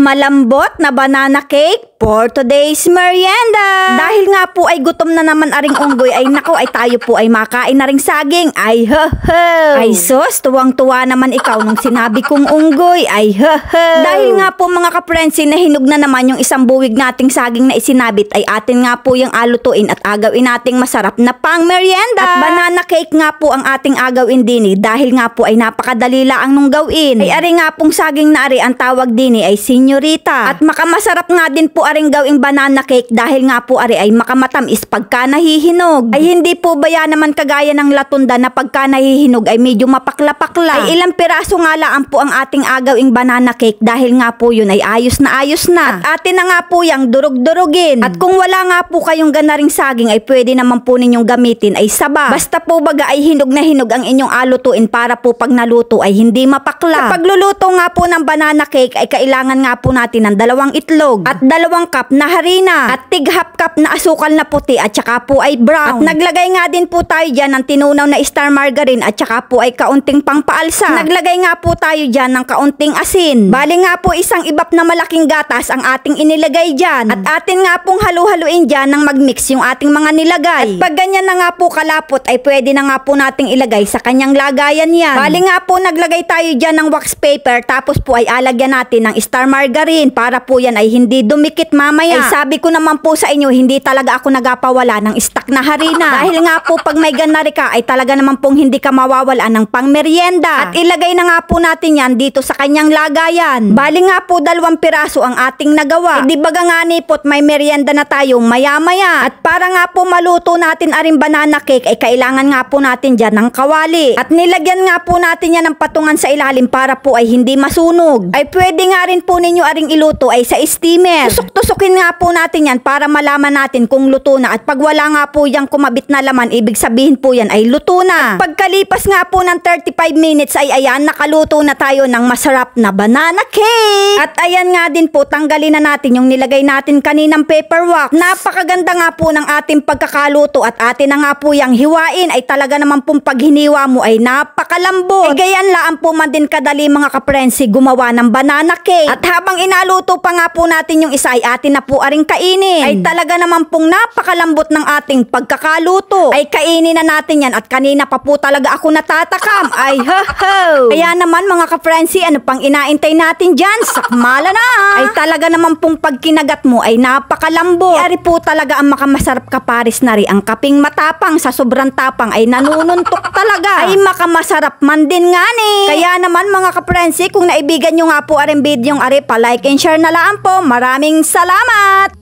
malambot na banana cake for today's merienda. Dahil nga po ay gutom na naman aring unggoy, ay nako ay tayo po ay makain na ring saging. Ay ho ho. Ay sus, tuwang-tuwa naman ikaw nung sinabi kong unggoy. Ay ho ho. Dahil nga po mga kaprensi, nahinog na naman yung isang buwig nating saging na isinabit, ay atin nga po yung alutuin at agawin nating masarap na pang merienda. At banana cake nga po ang ating agawin din dahil nga po ay napakadali lang nung gawin. Ay ari nga pong saging na ari ang tawag din ay senyorita. At makamasarap nga din po aring gawing banana cake dahil nga po ari ay makamatamis pagka nahihinog. Ay hindi po ba yan naman kagaya ng latunda na pagka nahihinog ay medyo mapakla-pakla. Ay ilang piraso nga lang po ang ating agawing banana cake dahil nga po yun ay ayos na ayos na. At atin na nga po yung durug-durugin. At kung wala nga po kayong ganaring saging ay pwede naman po ninyong gamitin ay saba. Basta po baga ay hinog na hinog ang inyong alutuin para po pag naluto ay hindi mapakla. Sa pagluluto nga po ng banana cake ay kailangan nga po natin ng 2 itlog at 2 cup na harina at tig-half cup na asukal na puti at saka po ay brown. At naglagay nga din po tayo dyan ng tinunaw na star margarine at saka po ay kaunting pangpaalsa. Naglagay nga po tayo dyan ng kaunting asin. Bali nga po isang ibap na malaking gatas ang ating inilagay dyan. At atin nga pong halu-haluin dyan ng magmix yung ating mga nilagay. At pag ganyan na nga po kalapot ay pwede na nga po nating ilagay sa kanyang lagayan yan. Bali nga po naglagay tayo dyan ng wax paper tapos po ay alagyan natin ng star margarine para po yan ay hindi dumikit mamaya. Ay sabi ko naman po sa inyo, hindi talaga ako nagapawala ng stock na harina. Dahil nga po pag may ganari ka ay talaga naman pong hindi ka mawawala ng pangmeryenda. At ilagay na nga po natin yan dito sa kanyang lagayan. Bali nga po 2 piraso ang ating nagawa. E di baga nga nipot may merienda na tayo maya-maya. At para nga po maluto natin aring banana cake ay kailangan nga po natin dyan ng kawali. At nilagyan nga po natin yan ng patungan sa ilalim para po ay hindi masunog. Ay pwede nga rin po ninyo aring iluto ay sa steamer. Tusok-tusukin nga po natin yan para malaman natin kung luto na. At pag wala nga po yung kumabit na laman, ibig sabihin po yan ay luto na. At pagkalipas nga po ng 35 minutes ay ayan, nakaluto na tayo ng masarap na banana cake. At ayan nga din po, tanggalin na natin yung nilagay natin kaninang paper wax. Napakaganda nga po ng ating pagkakaluto at atin na nga po yung hiwain ay talaga naman pong pag hiniwa mo ay napakalambot. E gayan laan po man din kadali mga kaprensi gumawa ng banana cake. At habang inaluto pa nga po natin yung isa ay atin na po aring kainin. Ay talaga naman pong napakalambot ng ating pagkakaluto. Ay kainin na natin yan at kanina pa po talaga ako natatakam. Ay ho ho. Kaya naman mga kaprensi, ano pang inaintay natin dyan? Sakmala na. Ay talaga naman pong pag kinagat mo ay napakalambot. Ari po talaga ang makamasarap kaparis na rin. Ang kaping matapang sa sobrang tapang ay nanununtok talaga. Ay makamasarap man din nga ni. Kaya naman mga kaprensi, kung naibigan nyo nga po aring video yung ari, pa like and share na lang po. Maraming salamat!